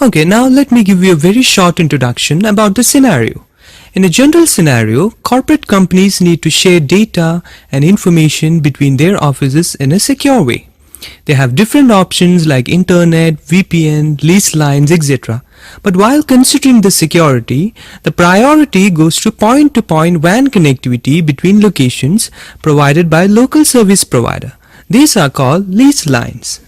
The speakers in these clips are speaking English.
Okay, now let me give you a very short introduction about the scenario. In a general scenario, corporate companies need to share data and information between their offices in a secure way. They have different options like internet, VPN, lease lines, etc. But while considering the security, the priority goes to point-to-point WAN connectivity between locations provided by local service provider. These are called lease lines.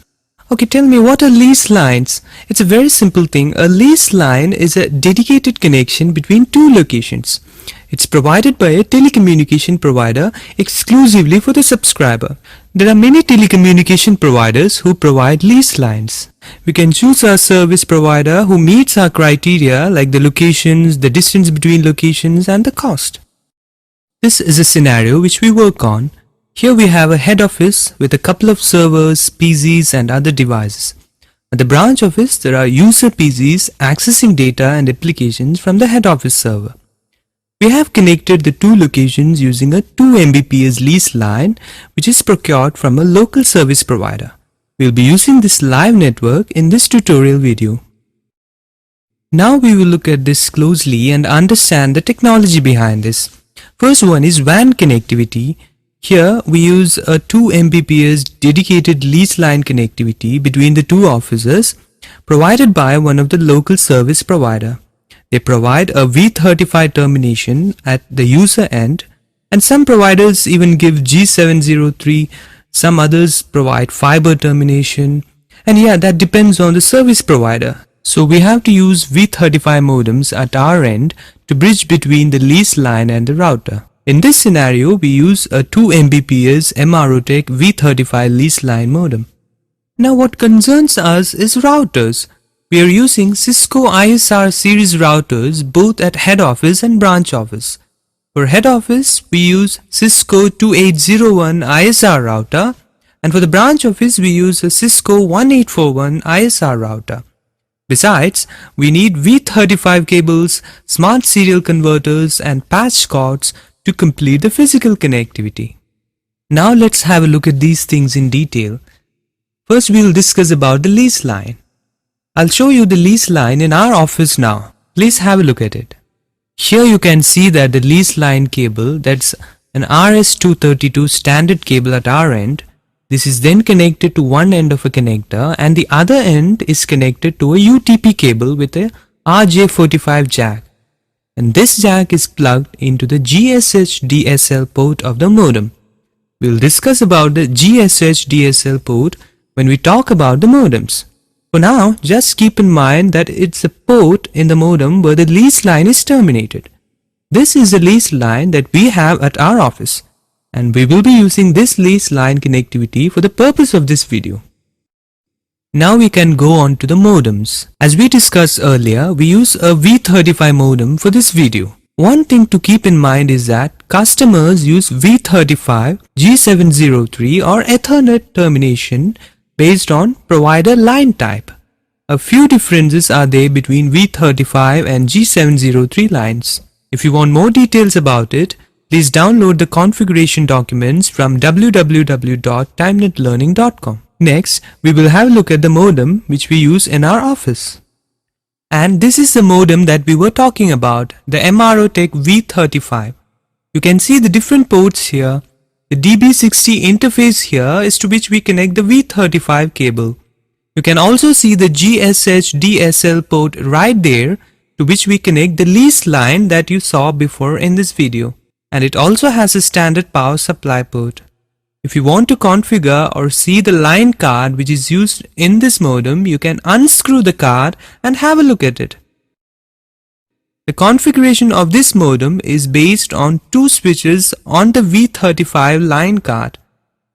Okay, tell me, what are lease lines? It's a very simple thing. A lease line is a dedicated connection between two locations. It's provided by a telecommunication provider exclusively for the subscriber. There are many telecommunication providers who provide lease lines. We can choose a service provider who meets our criteria like the locations, the distance between locations, and the cost. This is a scenario which we work on. Here we have a head office with a couple of servers, PCs and other devices. At the branch office, there are user PCs accessing data and applications from the head office server. We have connected the two locations using a 2 Mbps lease line which is procured from a local service provider. We'll be using this live network in this tutorial video. Now we will look at this closely and understand the technology behind this. First one is WAN connectivity. Here we use a 2 Mbps dedicated lease line connectivity between the two offices provided by one of the local service provider. They provide a V35 termination at the user end, and some providers even give G703, some others provide fiber termination, and yeah, that depends on the service provider. So we have to use V35 modems at our end to bridge between the lease line and the router. In this scenario, we use a 2 Mbps MROTech V35 lease line modem. Now what concerns us is routers. We are using Cisco ISR series routers both at head office and branch office. For head office, we use Cisco 2801 ISR router, and for the branch office, we use a Cisco 1841 ISR router. Besides, we need V35 cables, smart serial converters and patch cords to complete the physical connectivity. Now let's have a look at these things in detail. First we'll discuss about the lease line. I'll show you the lease line in our office now. Please have a look at it. Here you can see that the lease line cable, that's an RS-232 standard cable at our end. This is then connected to one end of a connector and the other end is connected to a UTP cable with a RJ45 jack. And this jack is plugged into the GSH DSL port of the modem. We'll discuss about the GSH DSL port when we talk about the modems. For now, just keep in mind that it's a port in the modem where the lease line is terminated. This is the lease line that we have at our office, and we will be using this lease line connectivity for the purpose of this video. Now we can go on to the modems. As we discussed earlier, we use a V35 modem for this video. One thing to keep in mind is that customers use V35, G703 or Ethernet termination based on provider line type. A few differences are there between V35 and G703 lines. If you want more details about it, please download the configuration documents from www.timenetlearning.com. Next, we will have a look at the modem which we use in our office. And this is the modem that we were talking about, the MROTech V35. You can see the different ports here. The DB60 interface here is to which we connect the V35 cable. You can also see the GSH DSL port right there to which we connect the lease line that you saw before in this video. And it also has a standard power supply port. If you want to configure or see the line card which is used in this modem, you can unscrew the card and have a look at it. The configuration of this modem is based on two switches on the V35 line card.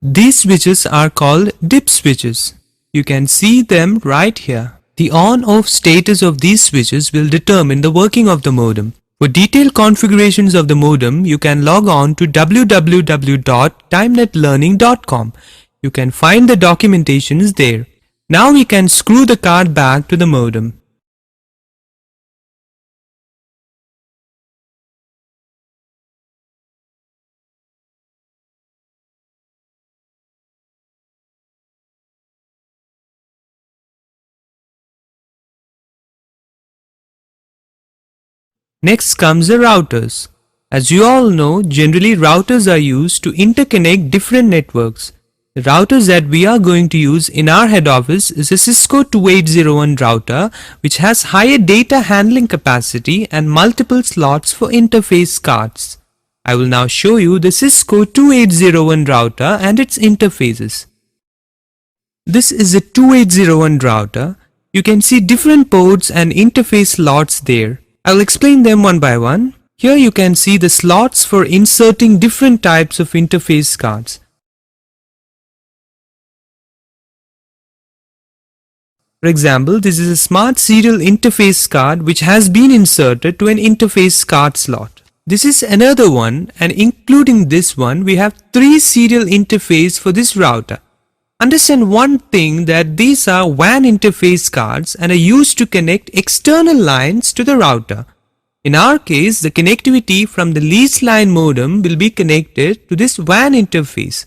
These switches are called dip switches. You can see them right here. The on-off status of these switches will determine the working of the modem. For detailed configurations of the modem, you can log on to www.timenetlearning.com. You can find the documentations there. Now we can screw the card back to the modem. Next comes the routers. As you all know, generally routers are used to interconnect different networks. The routers that we are going to use in our head office is a Cisco 2801 router, which has higher data handling capacity and multiple slots for interface cards. I will now show you the Cisco 2801 router and its interfaces. This is a 2801 router. You can see different ports and interface slots there. I'll explain them one by one. Here you can see the slots for inserting different types of interface cards. For example, this is a smart serial interface card which has been inserted to an interface card slot. This is another one, and including this one, we have 3 serial interface for this router. Understand one thing, that these are WAN interface cards and are used to connect external lines to the router. In our case, the connectivity from the leased line modem will be connected to this WAN interface.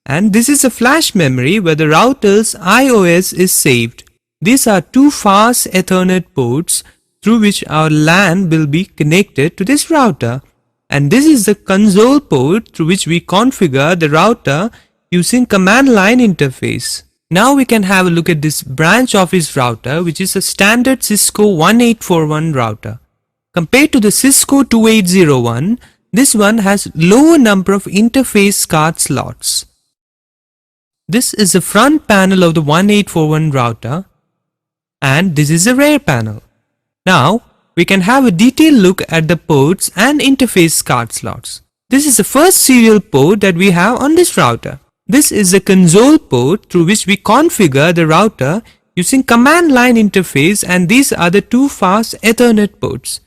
And this is a flash memory where the router's IOS is saved. These are 2 fast Ethernet ports through which our LAN will be connected to this router. And this is the console port through which we configure the router using command line interface. Now we can have a look at this branch office router, which is a standard Cisco 1841 router. Compared to the Cisco 2801, this one has lower number of interface card slots. This is the front panel of the 1841 router, and this is the rear panel. Now we can have a detailed look at the ports and interface card slots. This is the first serial port that we have on this router. This is the console port through which we configure the router using command line interface, and these are the 2 fast Ethernet ports.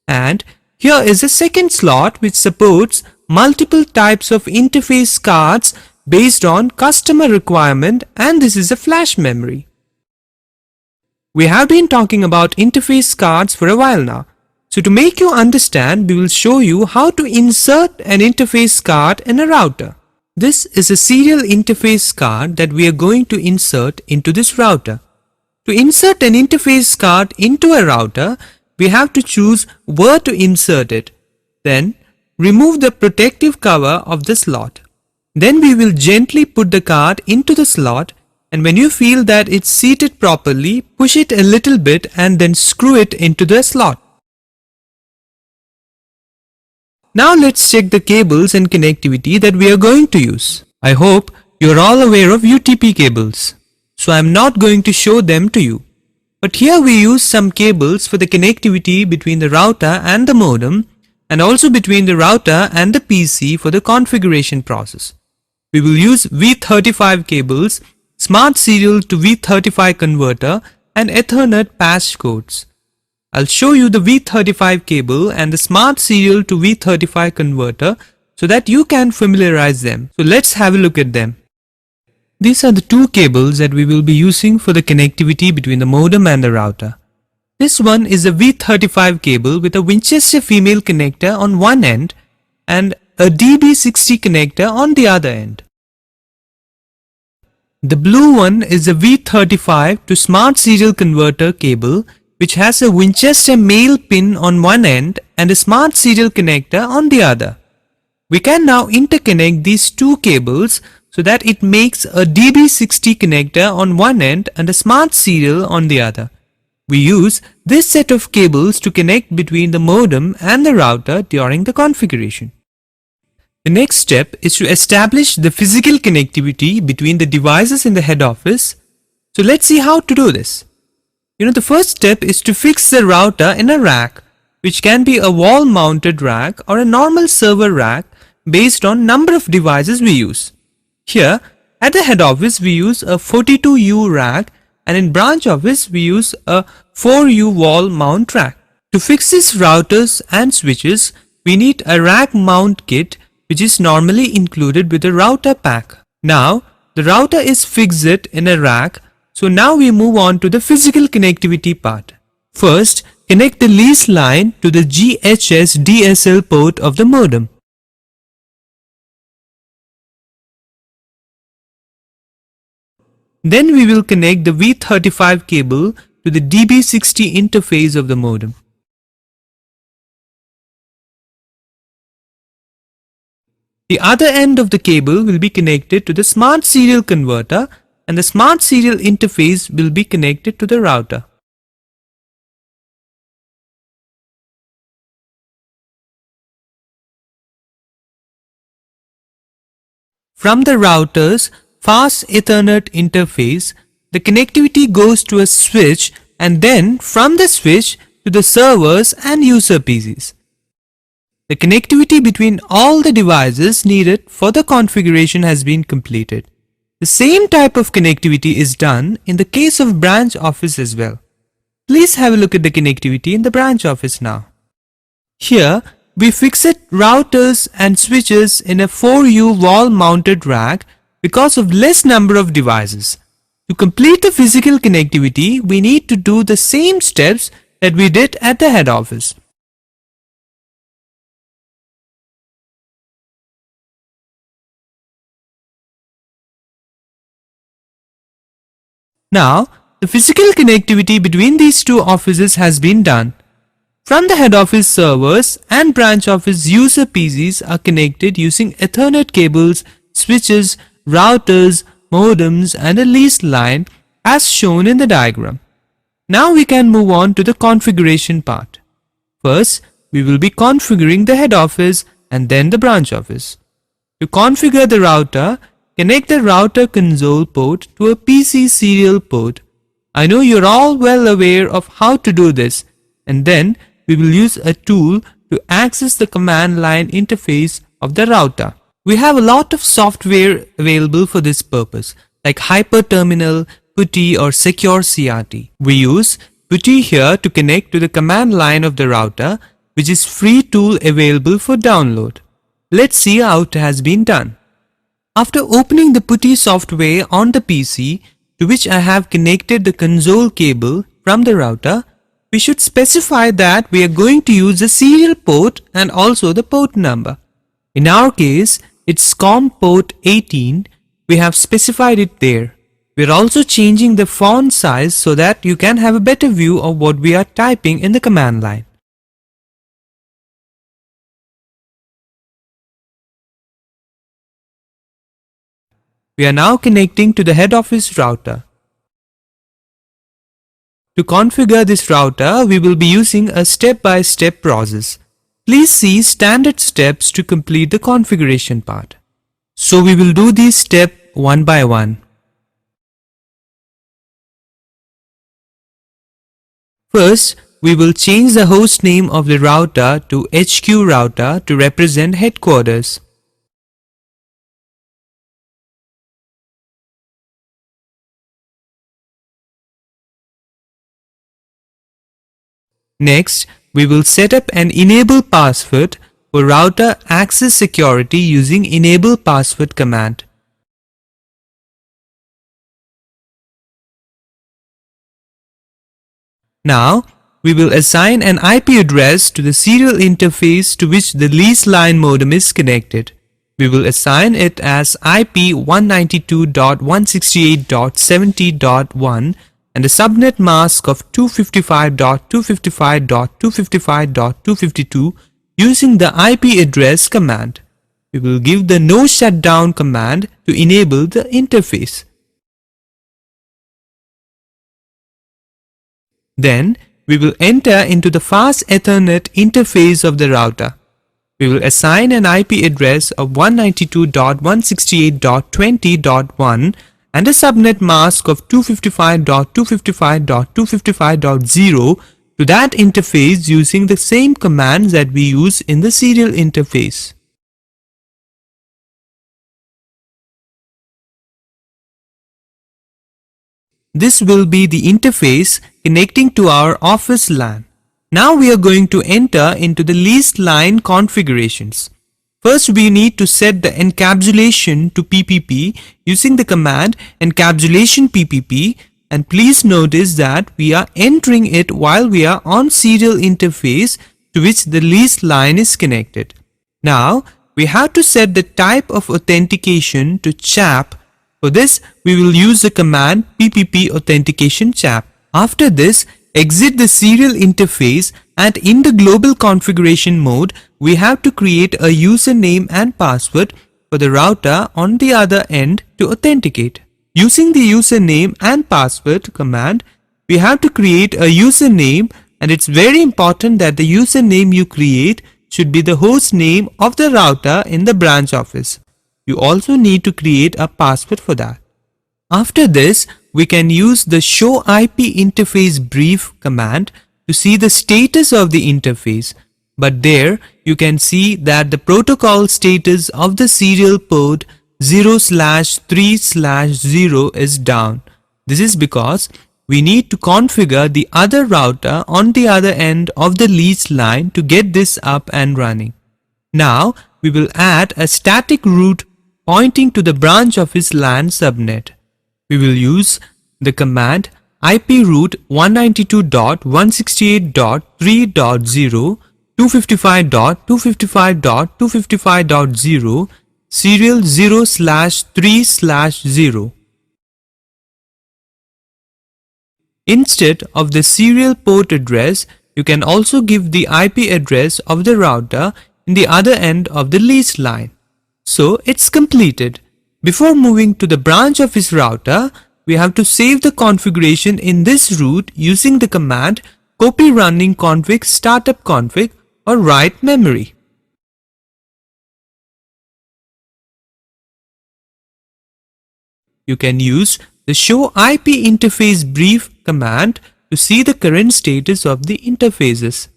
And here is the second slot which supports multiple types of interface cards based on customer requirement, and this is a flash memory. We have been talking about interface cards for a while now. So to make you understand, we will show you how to insert an interface card in a router. This is a serial interface card that we are going to insert into this router. To insert an interface card into a router, we have to choose where to insert it. Then remove the protective cover of the slot. Then we will gently put the card into the slot, and when you feel that it's seated properly, push it a little bit and then screw it into the slot. Now let's check the cables and connectivity that we are going to use. I hope you're all aware of UTP cables, so I'm not going to show them to you. But here we use some cables for the connectivity between the router and the modem, and also between the router and the PC for the configuration process. We will use V35 cables, Smart Serial to V35 converter, and Ethernet patch codes. I'll show you the V35 cable and the Smart Serial to V35 converter so that you can familiarize them. So let's have a look at them. These are the 2 cables that we will be using for the connectivity between the modem and the router. This one is a V35 cable with a Winchester female connector on one end and a DB60 connector on the other end. The blue one is a V35 to Smart Serial converter cable which has a Winchester male pin on one end and a Smart Serial connector on the other. We can now interconnect these 2 cables so that it makes a DB60 connector on one end and a Smart Serial on the other. We use this set of cables to connect between the modem and the router during the configuration. The next step is to establish the physical connectivity between the devices in the head office. So let's see how to do this. The first step is to fix the router in a rack, which can be a wall mounted rack or a normal server rack based on number of devices we use. Here at the head office we use a 42U rack, and in branch office we use a 4U wall mount rack. To fix these routers and switches, we need a rack mount kit which is normally included with the router pack. Now the router is fixed in a rack, so now we move on to the physical connectivity part. First, connect the lease line to the GHS DSL port of the modem. Then we will connect the V35 cable to the DB60 interface of the modem. The other end of the cable will be connected to the Smart Serial Converter, and the Smart Serial interface will be connected to the router. From the router's Fast Ethernet interface, the connectivity goes to a switch, and then from the switch to the servers and user PCs. The connectivity between all the devices needed for the configuration has been completed. The same type of connectivity is done in the case of branch office as well. Please have a look at the connectivity in the branch office now. Here, we fixed routers and switches in a 4U wall mounted rack because of less number of devices. To complete the physical connectivity, we need to do the same steps that we did at the head office. Now, the physical connectivity between these two offices has been done. From the head office, servers and branch office user PCs are connected using Ethernet cables, switches, routers, modems and a leased line as shown in the diagram. Now we can move on to the configuration part. First, we will be configuring the head office and then the branch office. To configure the router, connect the router console port to a PC serial port. I know you're all well aware of how to do this, and then we will use a tool to access the command line interface of the router. We have a lot of software available for this purpose, like HyperTerminal, PuTTY or Secure CRT. We use PuTTY here to connect to the command line of the router, which is free tool available for download. Let's see how it has been done. After opening the PuTTY software on the PC, to which I have connected the console cable from the router, we should specify that we are going to use the serial port and also the port number. In our case, it's COM port 18. We have specified it there. We are also changing the font size so that you can have a better view of what we are typing in the command line. We are now connecting to the head office router. To configure this router, we will be using a step-by-step process. Please see standard steps to complete the configuration part. So we will do these steps one by one. First, we will change the host name of the router to HQ router to represent headquarters. Next, we will set up an enable password for router access security using enable password command. Now, we will assign an IP address to the serial interface to which the leased line modem is connected. We will assign it as IP 192.168.70.1 and a subnet mask of 255.255.255.252 using the IP address command. We will give the no shutdown command to enable the interface. Then, we will enter into the Fast Ethernet interface of the router. We will assign an IP address of 192.168.20.1 and a subnet mask of 255.255.255.0 to that interface using the same commands that we use in the serial interface. This will be the interface connecting to our office LAN. Now we are going to enter into the leased line configurations. First, we need to set the encapsulation to PPP using the command encapsulation PPP, and please notice that we are entering it while we are on serial interface to which the leased line is connected. Now, we have to set the type of authentication to CHAP. For this, we will use the command PPP authentication CHAP. After this, exit the serial interface and in the global configuration mode, we have to create a username and password for the router on the other end to authenticate. Using the username and password command, we have to create a username, and it's very important that the username you create should be the host name of the router in the branch office. You also need to create a password for that. After this, we can use the show IP interface brief command to see the status of the interface. But there you can see that the protocol status of the serial port 0/3/0 is down. This is because we need to configure the other router on the other end of the lease line to get this up and running. Now we will add a static route pointing to the branch office LAN subnet. We will use the command iproute 192.168.3.0 255.255.255.0 serial 0/3/0. Instead of the serial port address, you can also give the IP address of the router in the other end of the lease line. So it's completed. Before moving to the branch office router, we have to save the configuration in this route using the command copy running config startup config or write memory. You can use the show IP interface brief command to see the current status of the interfaces.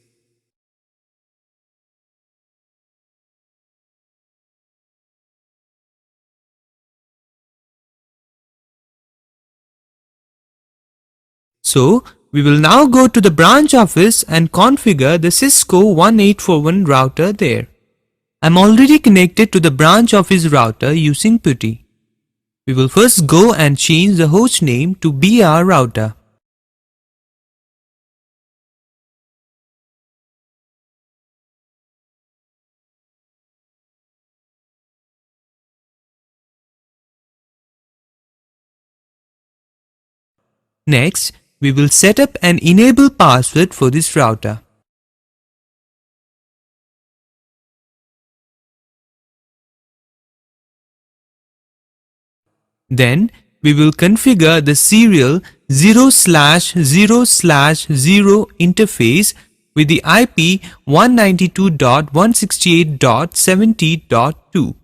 So we will now go to the branch office and configure the Cisco 1841 router there. I'm already connected to the branch office router using PuTTY. We will first go and change the host name to BR router. Next, we will set up an enable password for this router. Then we will configure the serial 0/0/0 interface with the IP 192.168.70.2.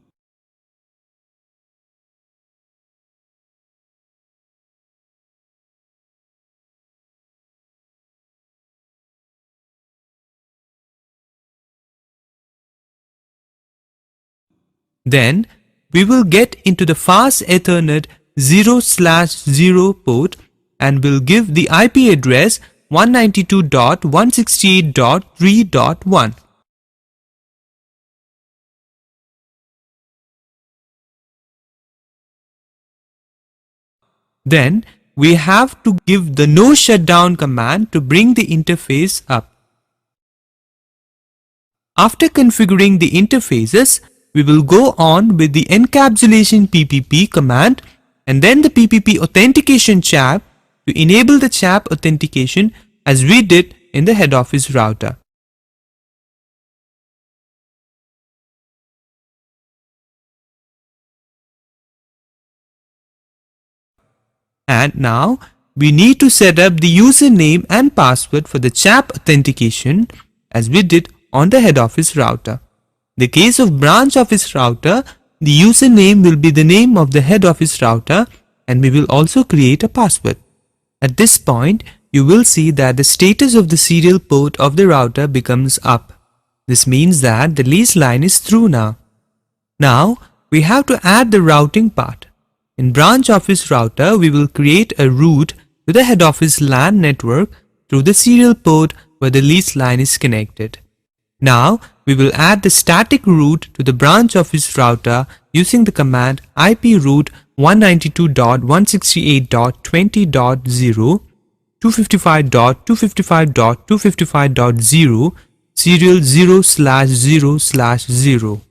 Then we will get into the fast Ethernet 0/0 port and will give the IP address 192.168.3.1. Then we have to give the no shutdown command to bring the interface up. After configuring the interfaces, we will go on with the encapsulation PPP command and then the PPP authentication CHAP to enable the CHAP authentication as we did in the head office router. And now we need to set up the username and password for the CHAP authentication as we did on the head office router. In the case of branch office router, the username will be the name of the head office router and we will also create a password. At this point, you will see that the status of the serial port of the router becomes up. This means that the lease line is through now. Now, we have to add the routing part. In branch office router, we will create a route to the head office LAN network through the serial port where the lease line is connected. Now, we will add the static route to the branch office router using the command iproute 192.168.20.0 255.255.255.0 serial 0/0/0.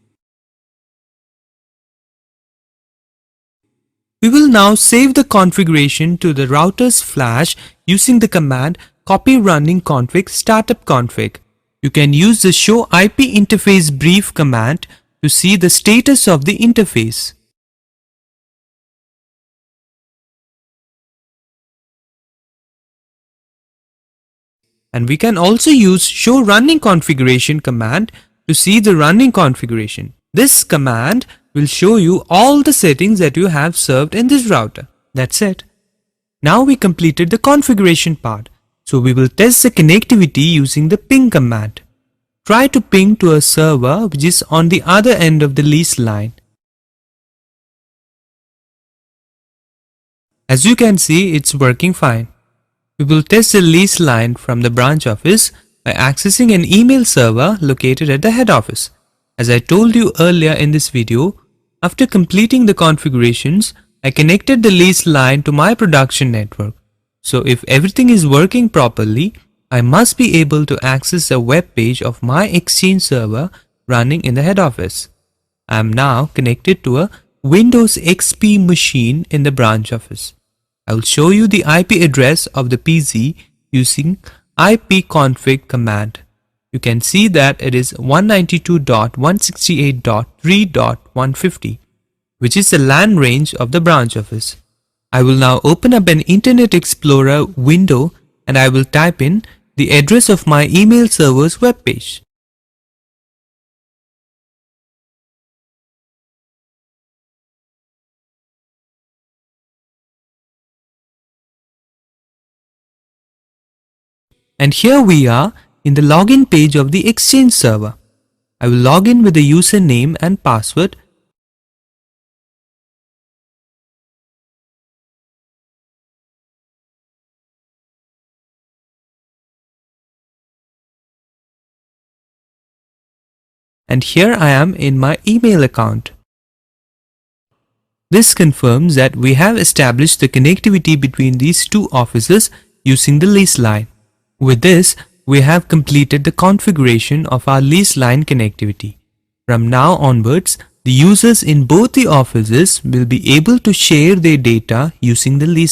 We will now save the configuration to the router's flash using the command copy running config startup config. You can use the show IP interface brief command to see the status of the interface. And we can also use show running configuration command to see the running configuration. This command will show you all the settings that you have served in this router. That's it. Now we completed the configuration part. So we will test the connectivity using the ping command. Try to ping to a server which is on the other end of the lease line. As you can see, it's working fine. We will test the lease line from the branch office by accessing an email server located at the head office. As I told you earlier in this video, after completing the configurations, I connected the lease line to my production network. So if everything is working properly, I must be able to access the web page of my Exchange server running in the head office. I am now connected to a Windows XP machine in the branch office. I will show you the IP address of the PC using ipconfig command. You can see that it is 192.168.3.150, which is the LAN range of the branch office. I will now open up an Internet Explorer window and I will type in the address of my email server's web page. And here we are in the login page of the Exchange server. I will log in with the username and password. And here I am in my email account. This confirms that we have established the connectivity between these two offices using the lease line. With this, we have completed the configuration of our lease line connectivity. From now onwards, the users in both the offices will be able to share their data using the lease